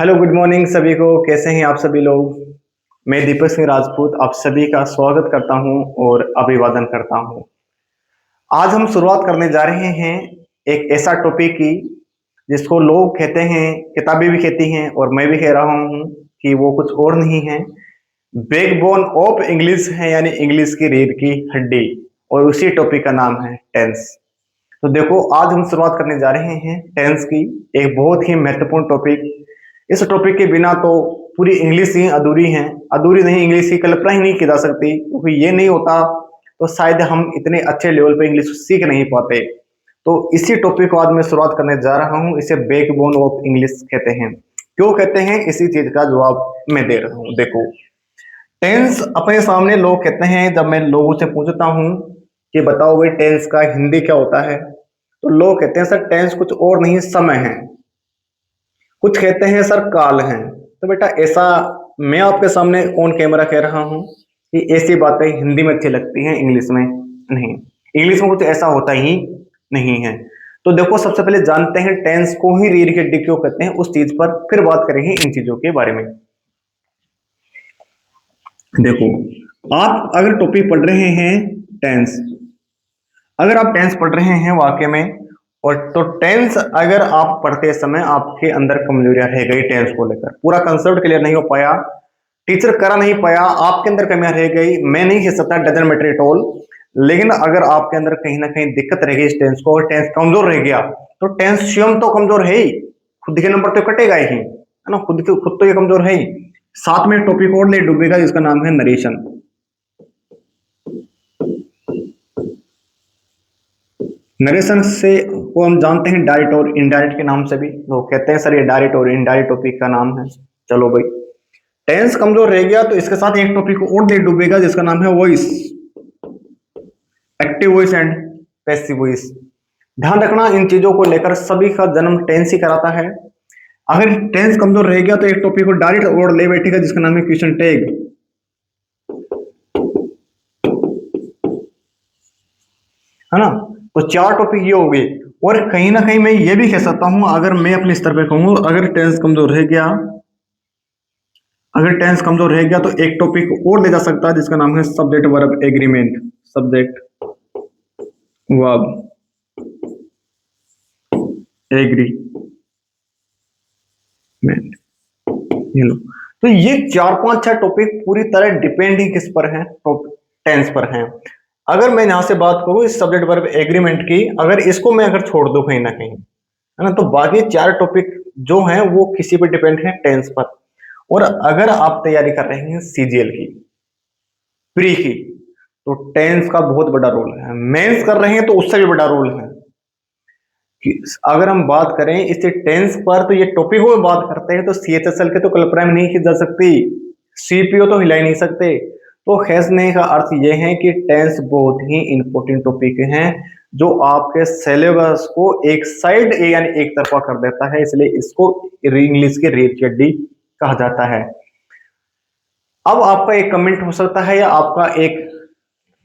Hello good morning सभी को। कैसे हैं आप सभी लोग। मैं दीपक सिंह राजपूत आप सभी का स्वागत करता हूं और अभिवादन करता हूं। आज हम शुरुआत करने जा रहे हैं एक ऐसा टॉपिक की जिसको लोग कहते हैं, किताबें भी कहती हैं और मैं भी कह रहा हूं कि वो कुछ और नहीं है, बैकबोन ऑफ इंग्लिश है, यानी इंग्लिश की रीढ़ की हड्डी। और उसी टॉपिक का नाम है टेंस। तो देखो, आज हम शुरुआत करने जा रहे हैं टेंस की, एक बहुत ही महत्वपूर्ण टॉपिक। इस टॉपिक के बिना तो पूरी इंग्लिश ही अधूरी है, अधूरी नहीं, इंग्लिश की कल्पना ही नहीं की जा सकती, क्योंकि ये नहीं होता तो शायद हम इतने अच्छे लेवल पे इंग्लिश सीख नहीं पाते। तो इसी टॉपिक को आज मैं शुरुआत करने जा रहा हूँ। इसे बैकबोन ऑफ इंग्लिश कहते हैं। क्यों कहते हैं, इसी चीज का जवाब मैं दे रहा हूँ। देखो, टेंस अपने सामने लोग कहते हैं, जब मैं लोगों से पूछता हूँ कि बताओ भाई टेंस का हिंदी क्या होता है, तो लोग कहते हैं सर टेंस कुछ और नहीं समय है, कुछ कहते हैं सर काल है। तो बेटा ऐसा मैं आपके सामने ऑन कैमरा कह रहा हूं कि ऐसी बातें हिंदी में अच्छी लगती हैं, इंग्लिश में नहीं। इंग्लिश में कुछ ऐसा होता ही नहीं है। तो देखो, सबसे पहले जानते हैं टेंस को ही रीढ़ की हड्डी क्यों कहते हैं, उस चीज पर फिर बात करेंगे इन चीजों के बारे में। देखो, आप अगर टॉपिक पढ़ रहे हैं टेंस, अगर आप टेंस पढ़ रहे हैं वाक्य में, और तो टेंस अगर आप पढ़ते समय आपके अंदर कमजोरियां रह गई, टेंस को लेकर पूरा कंसेप्ट क्लियर नहीं हो पाया, टीचर करा नहीं पाया, आपके अंदर कमियां रह गई, मैं नहीं कह सकता डजंट मैटर एट ऑल, लेकिन अगर आपके अंदर कहीं ना कहीं दिक्कत रह गई इस टेंस को और टेंस कमजोर रह गया, तो टेंस स्वयं तो कमजोर है ही, खुद के नंबर तो कटेगा ही, है ना। खुद तो ये कमजोर है ही, साथ में टॉपिक और ले डूबेगा जिसका नाम है नरेशन। नरेशन से को हम जानते हैं डायरेक्ट और इनडायरेक्ट के नाम से भी। लोग कहते हैं सर ये डायरेक्ट और इनडायरेक्ट टॉपिक का नाम है। चलो भाई, टेंस कमजोर रह गया तो इसके साथ एक टॉपिक और दे डूबेगा जिसका नाम है voice, active voice and passive voice. ध्यान रखना, इन चीजों को लेकर सभी का जन्म टेंस ही कराता है। अगर टेंस कमजोर रह गया तो एक टॉपिक को डायरेक्ट और ले बैठेगा जिसका नाम है क्वेश्चन टैग, है ना। तो चार टॉपिक ये हो गए। और कहीं ना कहीं मैं ये भी कह सकता हूं, अगर मैं अपने स्तर पे कहूँ, अगर टेंस कमजोर रह गया, अगर टेंस कमजोर रह गया तो एक टॉपिक और ले जा सकता है जिसका नाम है subject verb agreement, subject verb agreement. ये लो, तो ये चार पांच छह टॉपिक पूरी तरह डिपेंड ही किस पर है, तो टेंस पर है। अगर मैं यहां से बात करूं इस सब्जेक्ट वर्ब एग्रीमेंट की, अगर इसको मैं अगर छोड़ दूं कहीं ना कहीं, है ना, तो बाकी चार टॉपिक जो हैं वो किसी पर डिपेंड है, टेंस पर। और अगर आप तैयारी कर रहे हैं सीजीएल की, प्री की, तो टेंस का बहुत बड़ा रोल है। मेंस कर रहे हैं तो उससे भी बड़ा रोल है। कि अगर हम बात करें इससे टेंस पर, तो ये टॉपिक में बात करते हैं तो सीएचएसएल के तो कल्पना में नहीं की जा सकती, सीपीओ तो हिला ही नहीं सकते। तो खींचने का अर्थ ये है कि टेंस बहुत ही इंपॉर्टेंट टॉपिक है, जो आपके सिलेबस को एक साइड यानी एक तरफा कर देता है, इसलिए इसको इंग्लिश की रीढ़ की हड्डी कहा जाता है। अब आपका एक कमेंट हो सकता है, या आपका एक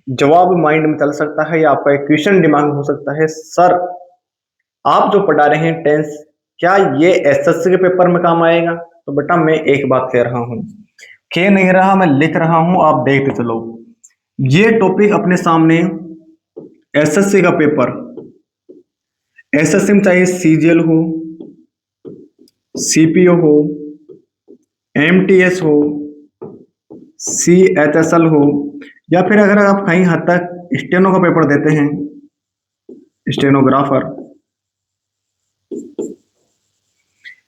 जवाब माइंड में चल सकता है, या आपका एक क्वेश्चन दिमाग में हो सकता है, सर आप जो पढ़ा रहे हैं टेंस, क्या ये एसएससी के पेपर में काम आएगा। तो बेटा मैं एक बात कह रहा हूं, कह नहीं रहा, मैं लिख रहा हूं, आप देखते चलो। ये टॉपिक अपने सामने एसएससी का पेपर, एसएससी में चाहे सीजीएल हो, सीपीओ हो, एमटीएस हो, सीएचएसएल हो, या फिर अगर आप कहीं हद तक स्टेनो का पेपर देते हैं, स्टेनोग्राफर,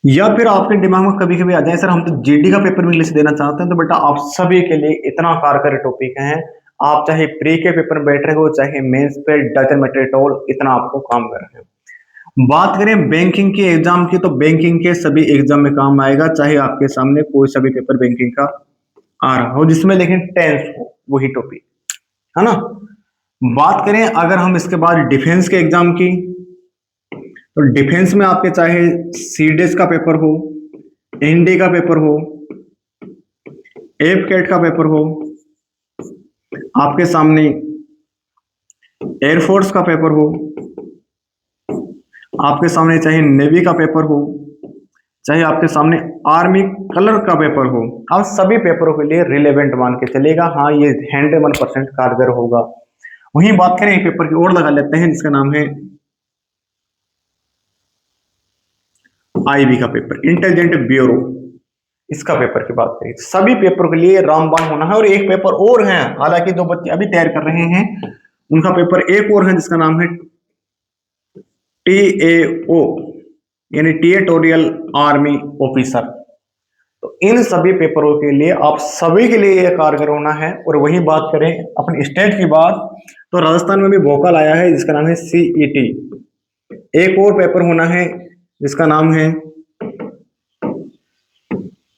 या फिर आपके दिमाग में कभी कभी आ जाए सर हम तो जीडी का पेपर भी इंग्लिश देना चाहते हैं, तो बेटा आप सभी के लिए इतना कारगर टॉपिक है। आप चाहे प्री के पेपर में बैठ रहे हो, चाहे मेंस पे, डजंट मैटर एट ऑल, इतना आपको काम कर रहे हो। बात करें बैंकिंग के एग्जाम की, तो बैंकिंग के सभी एग्जाम में काम आएगा, चाहे आपके सामने कोई सा भी पेपर बैंकिंग का आ रहा हो जिसमें लेकिन टेंस हो, वही टॉपिक, है ना। बात करें अगर हम इसके बाद डिफेंस के एग्जाम की, तो डिफेंस में आपके चाहे सीडीएस का पेपर हो, एनडी का पेपर हो, एफ कैट का पेपर हो, आपके सामने एयरफोर्स का पेपर हो, आपके सामने चाहे नेवी का पेपर हो, चाहे आपके सामने आर्मी कलर का पेपर हो, आप सभी पेपरों के लिए रिलेवेंट मान के चलेगा। हाँ, ये 101% कारगर होगा। वहीं बात करें एक पेपर की और लगा लेते हैं जिसका नाम है आईबी का पेपर, इंटेलिजेंट ब्यूरो। इसका पेपर की बात करें, सभी पेपर के लिए रामबाण होना है। और एक पेपर और है, हालांकि जो बच्चे अभी तैयार कर रहे हैं उनका पेपर एक और है जिसका नाम है TAO, यानी टेरिटोरियल आर्मी ऑफिसर। तो इन सभी पेपरों के लिए आप सभी के लिए यह कारगर होना है। और वही बात करें अपने स्टेट की बात, तो राजस्थान में भी भोकाल आया है जिसका नाम है CET। एक और पेपर होना है जिसका नाम है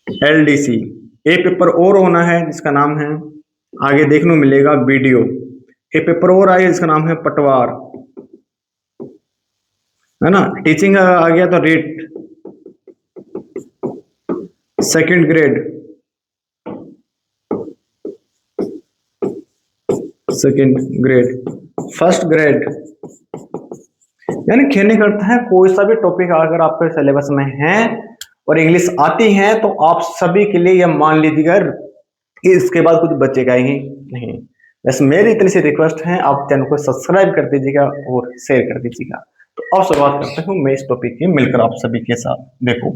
LDC। एक पेपर और होना है जिसका नाम है, आगे देखने को मिलेगा, BDO। एक पेपर और आया जिसका नाम है पटवार, है ना। टीचिंग आ गया तो rate second grade, first grade, यानी खेलने करता है। कोई सा भी टॉपिक अगर आपके सिलेबस में है और इंग्लिश आती है तो आप सभी के लिए यह मान लीजिएगा कि इसके बाद कुछ बचेगा ही नहीं। बस मेरी इतनी सी रिक्वेस्ट है, आप चैनल को सब्सक्राइब कर दीजिएगा और शेयर कर दीजिएगा। तो अब शुरुआत करते हूँ मैं इस टॉपिक की मिलकर आप सभी के साथ। देखो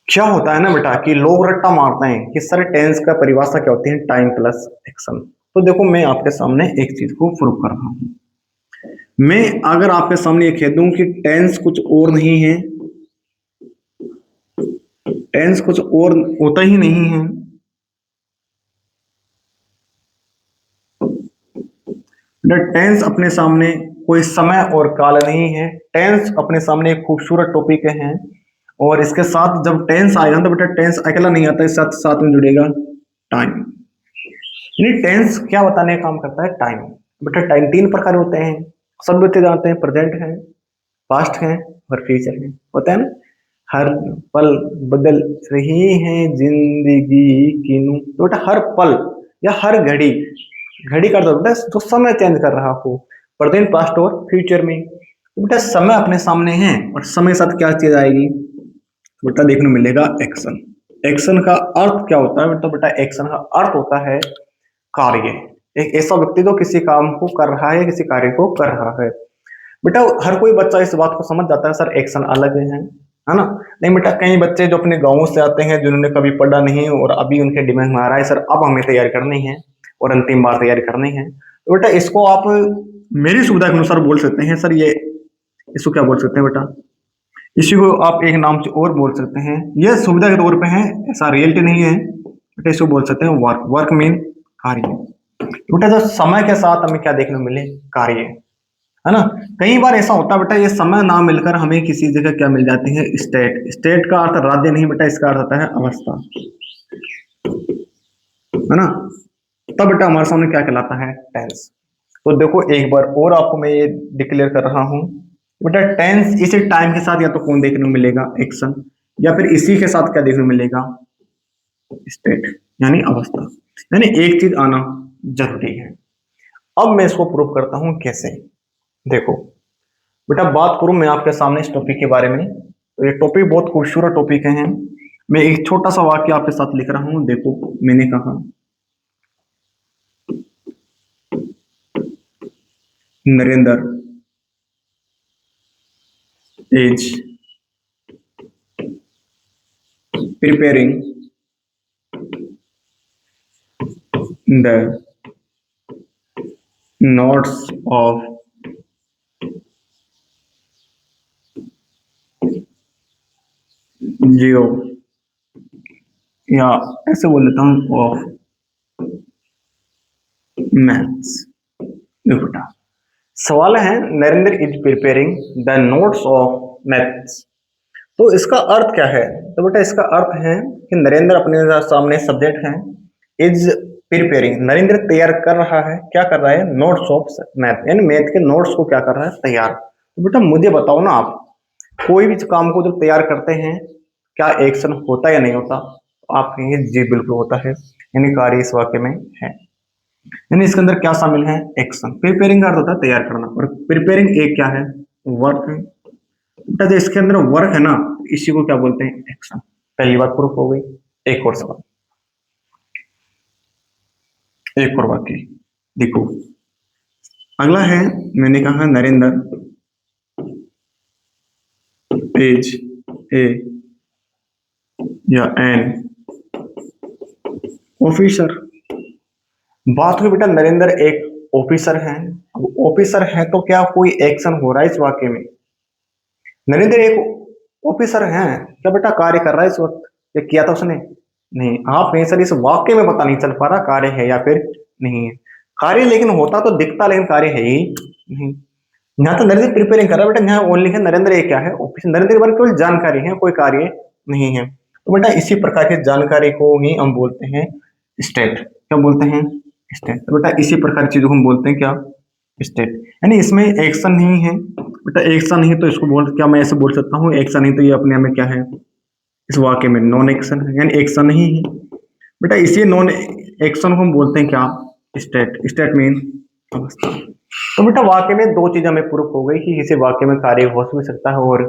क्या होता है ना बेटा कि लोग रट्टा मारते हैं कि सर टेंस का परिभाषा क्या होती है, टाइम प्लस एक्शन। तो देखो मैं आपके सामने एक चीज को प्रूव कर रहा हूं। मैं अगर आपके सामने ये कह दूं कि टेंस कुछ और नहीं है, टेंस कुछ और होता ही नहीं है, टेंस अपने सामने कोई समय और काल नहीं है। टेंस अपने सामने एक खूबसूरत टॉपिक है। और इसके साथ जब टेंस आएगा तो बेटा टेंस अकेला नहीं आता, इस साथ साथ में जुड़ेगा टाइम। यानी टेंस क्या बताने का काम करता है, टाइम। बेटा टाइम तीन प्रकार होते हैं, सब बच्चे जानते हैं, प्रेजेंट है, पास्ट है और फ्यूचर है, होता है ना। हर पल बदल रही है जिंदगी कीनू, तो बेटा हर पल या हर घड़ी, घड़ी का बेटा जो समय चेंज कर रहा हो, प्रेजेंट, पास्ट और फ्यूचर में। तो बेटा समय अपने सामने है और समय साथ क्या चीज आएगी, तो बेटा देखने मिलेगा एक्शन। एक्शन का अर्थ क्या होता है, तो बेटा एक्शन का अर्थ होता है कार्य। एक ऐसा व्यक्ति जो किसी काम को कर रहा है, किसी कार्य को कर रहा है। बेटा हर कोई बच्चा इस बात को समझ जाता है सर एक्शन अलग है ना। नहीं बेटा कई बच्चे जो अपने गांवों से आते हैं, जिन्होंने कभी पढ़ा नहीं और अभी उनके दिमाग में आ रहा है सर अब हमें तैयारी करनी है और अंतिम बार तैयारी करनी है, तो बेटा इसको आप मेरी सुविधा के अनुसार बोल सकते हैं सर ये, इसको क्या बोल सकते हैं बेटा, इसी को आप एक नाम से और बोल सकते हैं। यह सुविधा के तौर पे है, ऐसा रियलिटी नहीं है बेटा। इसको बोल सकते हैं वर्क। वर्क मीन कार्य। बेटा जो समय के साथ हमें क्या देखने को मिले, कार्य, है ना। कई बार ऐसा होता है बेटा ये समय ना मिलकर हमें किसी जगह क्या मिल जाती है, स्टेट। स्टेट का अर्थ राज्य नहीं बेटा, इसका अर्थ होता है अवस्था, है ना। तब बेटा हमारे सामने क्या कहलाता है, टेंस। तो देखो एक बार और आपको मैं ये डिक्लेयर कर रहा हूं, बेटा टेंस इसी टाइम के साथ या तो कौन देखने को मिलेगा, एक्शन, या फिर इसी के साथ क्या देखने को मिलेगा, स्टेट, यानी अवस्था। यानी एक चीज आना जरूरी है। अब मैं इसको प्रूव करता हूं कैसे। देखो बेटा बात करूं मैं आपके सामने इस टॉपिक के बारे में, तो ये टॉपिक बहुत खूबसूरत टॉपिक है। मैं एक छोटा सा वाक्य आपके साथ लिख रहा हूं। देखो मैंने कहा Narendra is preparing the notes of geo, या ऐसे बोल लेता हूं ऑफ मैथ्स। देखो बेटा सवाल है Narendra is preparing the notes of maths, तो इसका अर्थ क्या है। तो बेटा इसका अर्थ है कि नरेंद्र अपने सामने सब्जेक्ट है, इज प्रिपेयरिंग, नरेंद्र तैयार कर रहा है, क्या कर रहा है, नोट्स ऑफ मैथ, यानी मैथ के नोट्स को क्या कर रहा है, तैयार। तो बेटा मुझे बताओ ना, आप कोई भी काम को जब तैयार करते हैं क्या एक्शन होता है या नहीं होता, तो आप कहेंगे जी बिल्कुल होता है, यानी कार्य इस वाक्य में है। यानी इसके अंदर क्या शामिल है, एक्शन। प्रिपेयरिंग का अर्थ होता है तैयार करना, और प्रिपेयरिंग एक क्या है, वर्क है। बेटा जो इसके अंदर वर्क है ना, इसी को क्या बोलते हैं, एक्शन। पहली बात प्रूफ हो गई। एक और सवाल, एक और वाक्य देखो। अगला है, मैंने कहा नरेंद्र इज ए या एन ऑफिसर। बात हुई बेटा नरेंद्र एक ऑफिसर है। अब ऑफिसर है तो क्या कोई एक्शन हो रहा है इस वाक्य में? नरेंद्र एक ऑफिसर है, क्या बेटा कार्य कर रहा है इस वक्त? ये किया था उसने? नहीं। आप नहीं सर, इस वाक्य में पता नहीं चल पा रहा कार्य है या फिर नहीं है। कार्य लेकिन होता तो दिखता, लेकिन कार्य है ही नहीं। यहाँ तो नरेंद्र प्रिपेयरिंग कर रहा है बेटा, यहाँ ओनली है नरेंद्र एक क्या है, ऑफिसर। नरेंद्र के बारे में केवल जानकारी है, कोई कार्य नहीं है। तो बेटा इसी प्रकार की जानकारी को ही हम बोलते हैं स्टेट। क्या बोलते हैं? स्टेट। तो बेटा इसी प्रकार की चीजों को हम बोलते हैं क्या, स्टेट। यानी इसमें एक्शन नहीं है बेटा, एक्शन नहीं तो इसको बोल, क्या मैं ऐसे बोल सकता हूँ एक्शन नहीं तो ये अपने आप में क्या है, इस वाक्य में नॉन एक्शन है, यानी एक्शन नहीं है बेटा। इसी नॉन एक्शन को हम बोलते हैं क्या, स्टेट। स्टेट मीन अवस्था। तो बेटा वाक्य में दो चीज हमें प्रूफ हो गई कि किसी वाक्य में कार्य हो भी सकता है और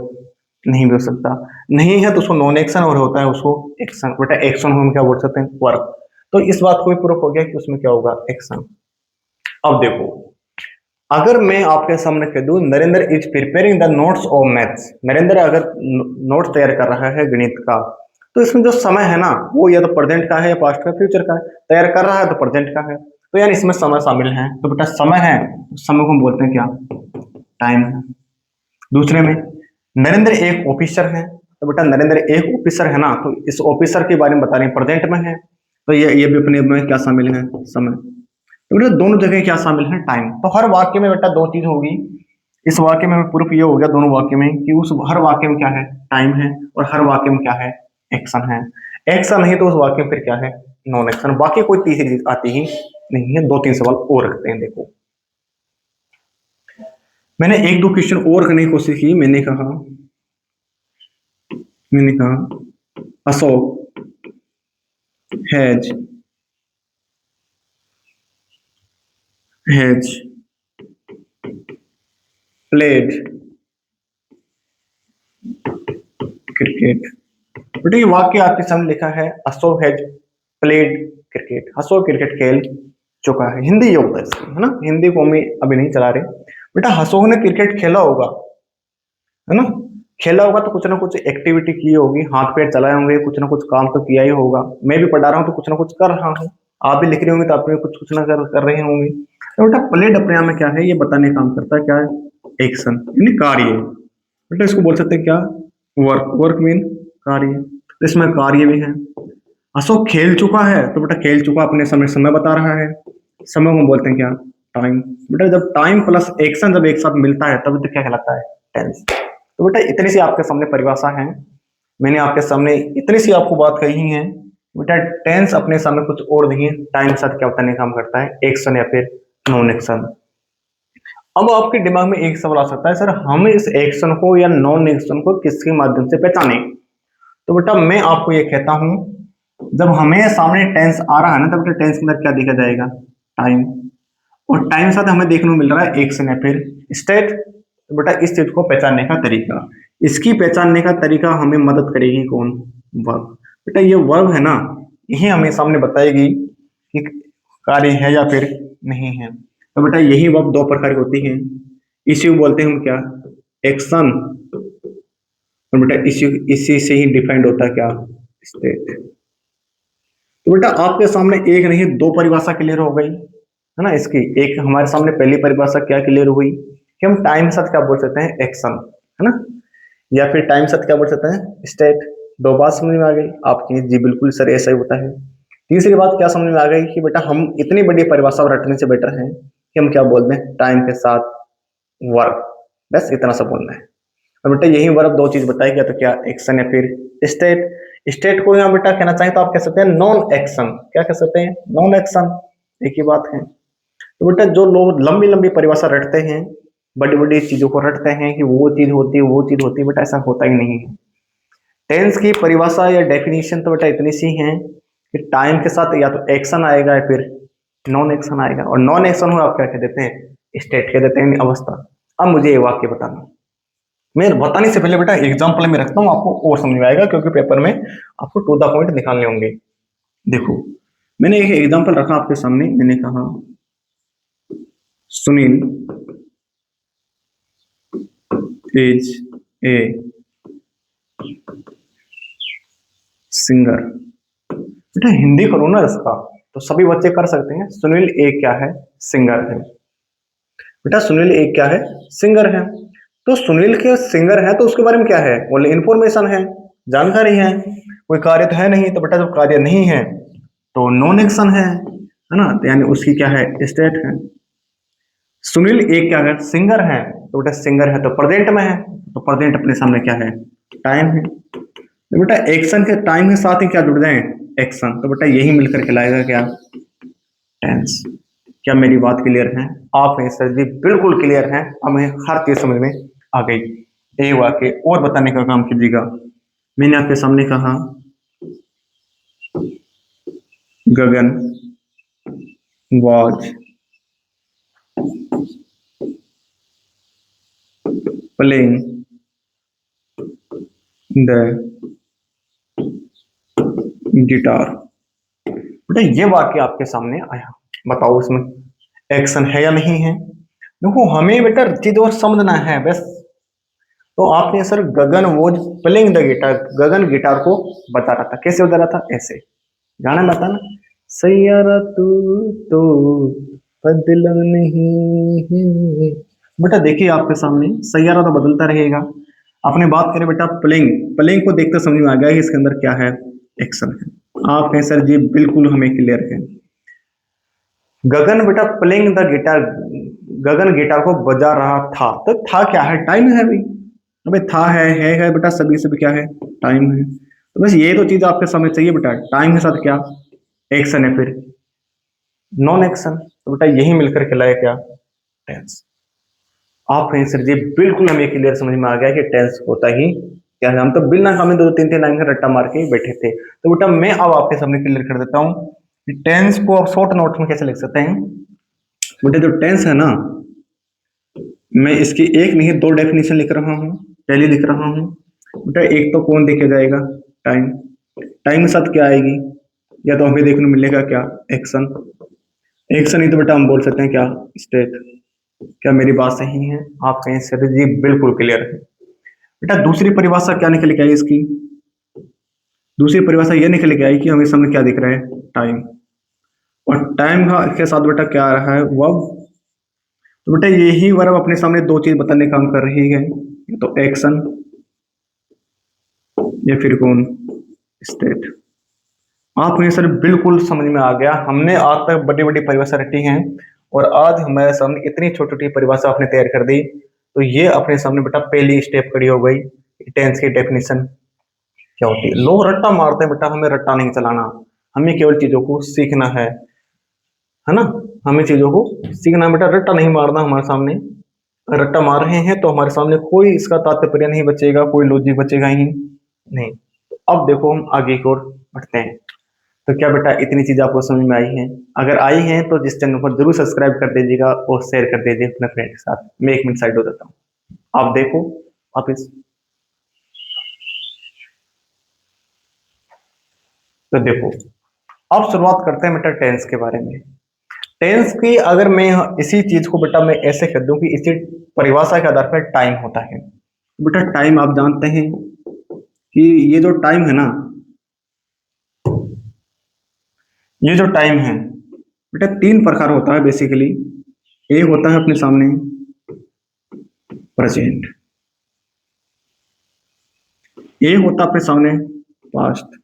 नहीं भी हो सकता। नहीं है तो उसको नॉन एक्शन, और होता है उसको एक्शन। बेटा एक्शन हम क्या बोल सकते हैं, वर्क। तो इस बात को भी प्रूफ हो गया कि उसमें क्या होगा, एक्शन। अब देखो, अगर मैं आपके सामने कह दूं Narendra is preparing the notes of maths, Narendra अगर नोट्स तैयार कर रहा है गणित का, तो इसमें जो समय है ना वो या तो प्रेजेंट का है या पास्ट का, फ्यूचर का है। तैयार कर रहा है तो प्रेजेंट का है, तो यानी इसमें समय शामिल है। तो बेटा समय है, समय को हम बोलते हैं क्या, टाइम है। दूसरे में नरेंद्र एक ऑफिसर है, तो बेटा नरेंद्र एक ऑफिसर है ना, तो इस ऑफिसर के बारे में बता रहे हैं, प्रेजेंट में है, तो ये भी अपने में क्या शामिल है, समय। तो बेटा दोनों जगह क्या शामिल है, टाइम। तो हर वाक्य में बेटा दो चीज होगी। इस वाक्य में प्रूफ ये हो गया दोनों वाक्य में कि उस हर वाक्य में क्या है, टाइम है, और हर वाक्य में क्या है, एक्शन है। एक्शन नहीं तो उस वाक्य में फिर क्या है, नॉन एक्शन। बाकी कोई तीसरी चीज आती ही नहीं है। दो तीन सवाल और रखते हैं। देखो मैंने एक दो क्वेश्चन और करने की कोशिश की। मैंने कहा अशोक हैज प्लेड क्रिकेट। बेटा ये वाक्य आपके सामने लिखा है, Ashok has played cricket. Ashok cricket खेल चुका है। हिंदी योग है इसकी, है ना, हिंदी को हम अभी नहीं चला रहे। बेटा अशोक ने क्रिकेट खेला होगा, है ना, खेला होगा तो कुछ ना कुछ एक्टिविटी की होगी, हाथ पैर चलाए होंगे, कुछ ना कुछ काम तो किया ही होगा। मैं भी पढ़ा रहा हूँ तो कुछ ना कुछ कर रहा हूँ, आप भी लिख रहे होंगे तो आप भी कुछ कुछ ना कर रहे होंगे। तो बेटा प्लेड अपने आप में क्या है, ये बताने का काम करता है, क्या है, एक्शन यानी कार्य। बेटा इसको बोल सकते हैं क्या, वर्क। वर्क मीन कार्य, तो इसमें कार्य भी है। अशोक खेल चुका है, तो बेटा खेल चुका अपने समय, समय बता रहा है। समय को बोलते हैं क्या, टाइम। बेटा जब टाइम प्लस एक्शन जब एक साथ मिलता है तब तो क्या कहलाता है, टेंस। तो बेटा इतनी सी आपके सामने परिभाषा है, मैंने आपके सामने इतनी सी आपको बात कही है। बेटा टेंस अपने सामने कुछ और नहीं है, टाइम साथ क्या बताने काम करता है, एक्शन या फिर नॉन एक्शन। अब आपके दिमाग में एक सवाल आ सकता है, सर हम इस एक्शन को या नॉन एक्शन को किसके माध्यम से पहचाने? तो बेटा मैं आपको ये कहता हूं, जब हमें सामने टेंस आ रहा है ना, तब बेटा टेंस के अंदर क्या देखा जाएगा, टाइम। और टाइम साथ हमें देखने को मिल रहा है एक्शन या फिर स्टेट। तो बेटा इस चीज को पहचानने का तरीका, इसकी पहचानने का तरीका हमें मदद करेगी कौन, वर्ब। बेटा ये वर्ब है ना, यही हमें सामने बताएगी कि कार्य है या फिर नहीं है। तो बेटा यही वर्ब दो प्रकार की होती है, इसी को बोलते हैं हम क्या, एक्शन। और बेटा इसी से ही डिफाइंड होता है क्या, स्टेट। तो बेटा आपके सामने एक नहीं दो परिभाषा क्लियर हो गई, है ना। इसकी एक हमारे सामने पहली परिभाषा क्या क्लियर हुई कि हम टाइम साथ क्या बोल सकते हैं, एक्शन, है ना, या फिर टाइम साथ क्या बोल सकते हैं, स्टेट। दो बात समझ में आ गई आपकी, जी बिल्कुल सर ऐसा ही होता है। तीसरी बात क्या समझ में आ गई कि बेटा हम इतनी बड़ी परिभाषा रटने से बेटर है कि हम क्या बोल दें, टाइम के साथ वर्ब। बस इतना सा बोलना है। और बेटा यही वर्ब दो चीज बताई गया, तो क्या, एक्शन या फिर स्टेट। स्टेट को यहाँ बेटा कहना चाहिए तो आप कह सकते हैं नॉन एक्शन। क्या कह सकते हैं, नॉन एक्शन, एक ही बात है। तो बेटा जो लोग लंबी लंबी परिभाषा रटते हैं, बड़ी बड़ी चीजों को रटते हैं कि वो चीज होती है वो चीज होती है, बेटा ऐसा होता ही नहीं है। टेंस की परिभाषा या डेफिनेशन तो बेटा इतनी सी है कि टाइम के साथ या तो एक्शन आएगा या फिर नॉन एक्शन आएगा, और नॉन एक्शन हो आप क्या कह देते हैं, स्टेट कह देते हैं, अवस्था। अब मुझे ये वाक्य बताना, मैं बताने से पहले बेटा एग्जाम्पल में रखता हूँ, आपको और समझ में आएगा, क्योंकि पेपर में आपको टू द पॉइंट निकालने होंगे। देखो, मैंने एक एग्जाम्पल रखा आपके सामने, मैंने कहा सुनील इज ए सिंगर। बेटा हिंदी करो ना इसका, तो सभी बच्चे कर सकते हैं। सुनील एक क्या है, सिंगर है। बेटा सुनील एक क्या है, सिंगर है। तो सुनील के सिंगर है तो उसके बारे में क्या है, बोले इंफॉर्मेशन है, जानकारी है। कोई कार्य तो है नहीं, तो बेटा जब कार्य नहीं है तो नॉन एक्शन है ना, तो यानी उसकी क्या है, स्टेट है। सुनील एक क्या है, सिंगर है, तो बेटा सिंगर है तो प्रेजेंट में है, तो प्रेजेंट अपने सामने क्या है, टाइम है। तो बेटा एक्शन के टाइम के साथ ही क्या जुड़ जाए, एक्शन, तो बेटा यही मिलकर कहलाएगा क्या, टेंस। क्या मेरी बात क्लियर है? आप हैं सर जी, बिल्कुल क्लियर है, हमें हर चीज समझ में आ गई। एक वाक्य और बताने का काम कीजिएगा। मैंने आपके सामने कहा गगन was playing the गिटार। बेटा ये वाक्य आपके सामने आया, बताओ इसमें एक्शन है या नहीं है? देखो हमें बेटा चीज और समझना है बस। तो आपने sir Gagan was playing the guitar, Gagan guitar को बता रहा था, कैसे बता रहा था, ऐसे गाना लाता ना, सैयारा तू तो बदला नहीं है। बेटा देखिए आपके सामने सैयारा तो बदलता रहेगा। आपने बात करें बेटा प्लेइंग, प्लेइंग को देखते समझ में आ गया कि इसके अंदर क्या है, एक्शन है। आप हैं सर जी, बिल्कुल हमें क्लियर है। गगन बेटा playing the guitar, Gagan guitar को बजा रहा था, तो था क्या है, टाइम है भाई। अबे था है बेटा, सभी से भी क्या है, टाइम है। तो बस ये तो चीज आपके सामने चाहिए बेटा, टाइम के साथ क्या, एक्शन है, फिर नॉन एक्शन, तो बेटा यही मिलकर कहलाया क्या, टेंस। आप हैं सर जी, बिल्कुल हमें क्लियर समझ में आ गया कि टेंस होता ही क्या है। हम तो बिना हमें दो तीन तीन लाइन का रट्टा मार के बैठे थे, तो बेटा मैं अब आपके सामने क्लियर कर देता हूँ कि टेंस को आप शॉर्ट नोट में कैसे लिख सकते हैं। बेटा जो टेंस है ना, मैं इसकी एक नहीं दो डेफिनेशन लिख रहा हूँ। पहली लिख रहा हूँ बेटा, एक तो कौन देखे जाएगा, टाइम। टाइम के साथ क्या आएगी, या तो हमें देखने को मिलेगा क्या, एक्शन। एक्शन ही तो बेटा हम बोल सकते हैं क्या, स्टेट। क्या मेरी बात सही है? आप कहें सर जी बिल्कुल क्लियर है। बेटा दूसरी परिभाषा क्या निकल के आई इसकी, दूसरी परिभाषा ये निकल के आई कि हमें सामने क्या दिख रहा है, टाइम। और टाइम के साथ बेटा क्या आ रहा है, वर्ब। तो बेटा यही वर्ब अपने सामने दो चीज बताने का काम कर रही है, तो एक्शन या फिर कौन, स्टेट। आपको ये सर बिल्कुल समझ में आ गया। हमने आज तक बड़ी बड़ी परिभाषा रटी हैं, और आज हमारे सामने इतनी छोटी छोटी परिभाषा आपने तैयार कर दी, तो ये अपने सामने बेटा पहली स्टेप खड़ी हो गई। टेंस की डेफिनेशन क्या होती है। लोग रट्टा मारते हैं बेटा, हमें रट्टा नहीं चलाना, हमें केवल चीजों को सीखना है ना। हमें चीजों को सीखना है बेटा, रट्टा नहीं मारना हमारे सामने। रट्टा मार रहे हैं तो हमारे सामने कोई इसका तात्पर्य नहीं बचेगा, कोई लॉजिक बचेगा ही नहीं। तो अब देखो हम आगे की ओर बढ़ते हैं। तो क्या बेटा इतनी चीज आपको समझ में आई है? अगर आई है तो जिस चैनल को जरूर सब्सक्राइब कर दीजिएगा और शेयर कर दीजिए अपने फ्रेंड के साथ। मैं एक मिनट साइड हो जाता हूँ, आप देखो वापिस। तो देखो, अब शुरुआत करते हैं बेटा टेंस के बारे में। टेंस की अगर मैं इसी चीज को बेटा मैं ऐसे कह दूं कि इसी परिभाषा के आधार पर टाइम होता है। बेटा टाइम आप जानते हैं कि ये जो टाइम है ना, ये जो टाइम है बेटा तीन प्रकार होता है बेसिकली। एक होता है अपने सामने प्रेजेंट, एक होता है अपने सामने पास्ट,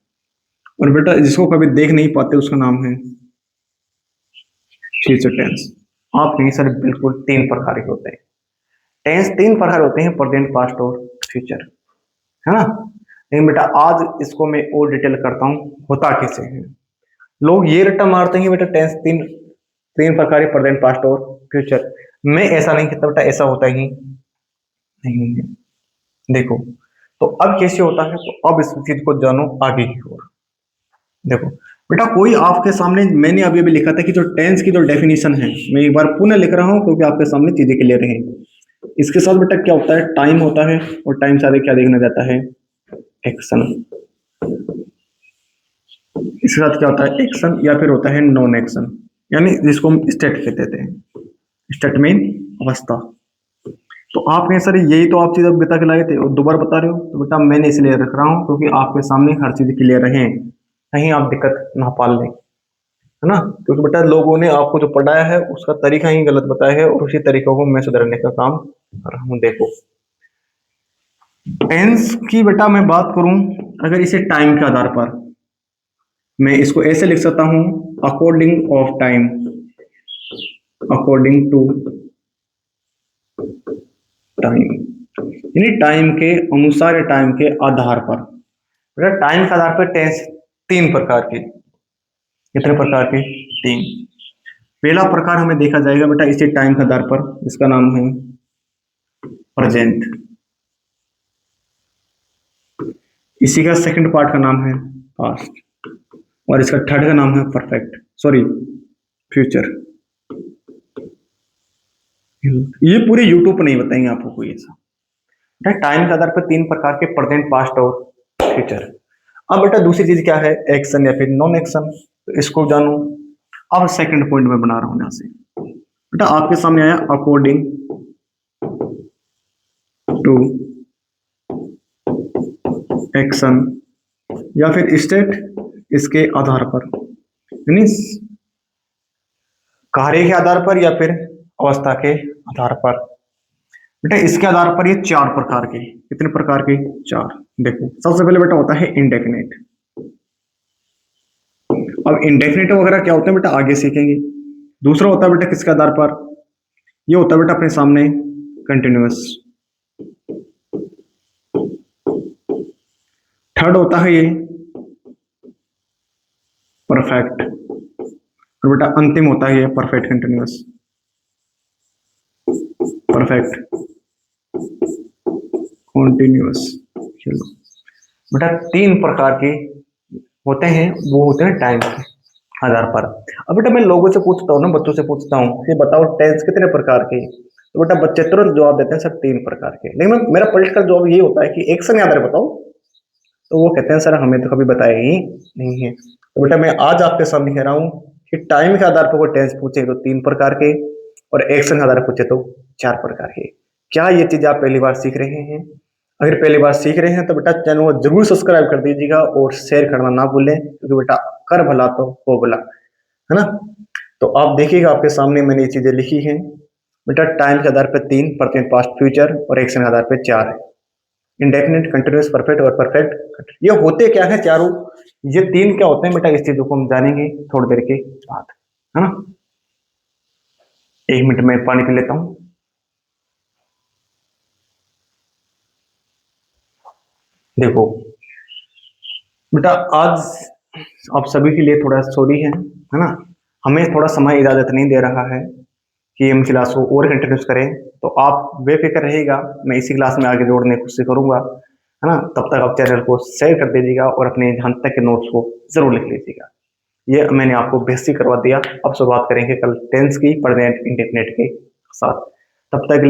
और बेटा जिसको कभी देख नहीं पाते उसका नाम है फ्यूचर टेंस। आप नहीं सर, बिल्कुल तीन प्रकार के होते हैं। टेंस तीन प्रकार होते हैं, प्रेजेंट, पास्ट और फ्यूचर, है ना। लेकिन बेटा आज इसको मैं और डिटेल करता हूँ होता कैसे है। लोग ये रट्टा मारते हैं बेटा टेंस तीन तीन प्रकार के, प्रेजेंट, पास्ट और फ्यूचर। मैं ऐसा नहीं कहता बेटा, ऐसा होता ही नहीं है। देखो, तो अब कैसे होता है, तो अब इस चीज को जानो आगे की ओर। देखो बेटा, कोई आपके सामने, मैंने अभी अभी लिखा था कि जो टेंस की जो डेफिनेशन है, मैं एक बार पुनः लिख रहा हूं क्योंकि आपके सामने चीजें क्लियर हैं। इसके साथ बेटा क्या होता है, टाइम होता है, और टाइम साथ क्या देखना जाता है, एक्शन। इसके साथ क्या होता है, एक्शन, या फिर होता है नॉन एक्शन, यानी जिसको हम स्टेट कहते हैं, स्टेट में अवस्था। तो आप कहें सर यही तो आप चीज अब बता के लाए थे और दोबारा बता रहे हो, तो बेटा मैंने इसलिए रख रहा हूँ क्योंकि आपके सामने हर चीज क्लियर रहे, कहीं आप दिक्कत ना पाल लें, है ना। क्योंकि बेटा लोगों ने आपको जो पढ़ाया है उसका तरीका ही गलत बताया है, और उसी तरीकों को मैं सुधारने का काम कर रहा हूँ। देखो टेंस की बेटा मैं बात करूं, अगर इसे टाइम के आधार पर, मैं इसको ऐसे लिख सकता हूं, according of time, according to time, यानी टाइम के अनुसार या टाइम के आधार पर। बेटा टाइम के आधार पर टेंस तीन प्रकार के, कितने प्रकार के, तीन। पहला प्रकार हमें देखा जाएगा बेटा इसी टाइम के आधार पर, इसका नाम है प्रेजेंट। इसी का सेकंड पार्ट का नाम है पास्ट, और इसका थर्ड का नाम है परफेक्ट, सॉरी फ्यूचर। ये पूरे यूट्यूब पर नहीं बताएंगे आपको कोई ऐसा। बेटा टाइम के आधार पर तीन प्रकार के, प्रेजेंट, पास्ट और फ्यूचर। अब बेटा दूसरी चीज क्या है, एक्शन या फिर नॉन एक्शन, तो इसको जानो। अब सेकंड पॉइंट में बना रहा हूं यहां से, बेटा आपके सामने आया अकॉर्डिंग टू एक्शन या फिर स्टेट, इसके आधार पर, यानी कार्य के आधार पर या फिर अवस्था के आधार पर। बेटा इसके आधार पर ये चार प्रकार के, कितने प्रकार के, चार। देखो सबसे पहले बेटा होता है इंडेफिनिट। अब इंडेफिनिट वगैरह क्या होते हैं बेटा आगे सीखेंगे। दूसरा होता है बेटा किसके आधार पर, ये होता है बेटा अपने सामने कंटिन्यूअस। थर्ड होता है ये परफेक्ट, और बेटा अंतिम होता है ये परफेक्ट कंटिन्यूअस, परफेक्ट कॉन्टिन्यूअस। चलो बेटा तीन प्रकार के होते हैं, वो होते हैं टाइम के आधार पर। अब बेटा मैं लोगों से पूछता हूँ ना, बच्चों से पूछता हूँ कि बताओ टेंस कितने प्रकार के, तो बेटा बच्चे तुरंत जवाब देते हैं सर तीन प्रकार के। लेकिन मेरा पॉलिटिकल जवाब ये होता है कि एक्शन याद रहे बताओ, तो वो कहते हैं सर हमें तो कभी बताया ही नहीं है। तो बेटा मैं आज आपके सामने कह रहा हूँ कि टाइम के आधार पर कोई टेंस पूछे तो तीन प्रकार के, और एक्शन के आधार पर पूछे तो चार प्रकार के। क्या ये चीज आप पहली बार सीख रहे हैं? अगर पहली बार सीख रहे हैं तो बेटा चैनल को जरूर सब्सक्राइब कर दीजिएगा और शेयर करना ना भूलें, क्योंकि बेटा कर भला तो हो भला, है ना। तो आप देखिएगा आपके सामने मैंने ये चीजें लिखी हैं। बेटा टाइम के आधार पर तीन, प्रेजेंट, पास्ट, फ्यूचर, और एक्शन के आधार पर चार है, इंडेफिनिट, कंटिन्यूअस, परफेक्ट और परफेक्ट। ये होते क्या है चारों, ये तीन क्या होते हैं बेटा, इस चीजों को हम जानेंगे थोड़ी देर के बाद, है ना। एक मिनट में पानी पी लेता हूं। देखो बेटा आज आप सभी के लिए थोड़ा सॉरी है ना, हमें थोड़ा समय इजाजत नहीं दे रहा है कि हम क्लास को और कंटिन्यूस करें। तो आप बेफिक्र रहिएगा, मैं इसी क्लास में आगे जोड़ने की कोशिश करूंगा, है ना। तब तक आप चैनल को शेयर कर दीजिएगा और अपने ध्यान तक के नोट्स को जरूर लिख लीजिएगा। ये मैंने आपको बेसिक करवा दिया। अब शुरुआत करेंगे कल टेंस की, प्रेजेंट इंडेफिनिट के साथ। तब तक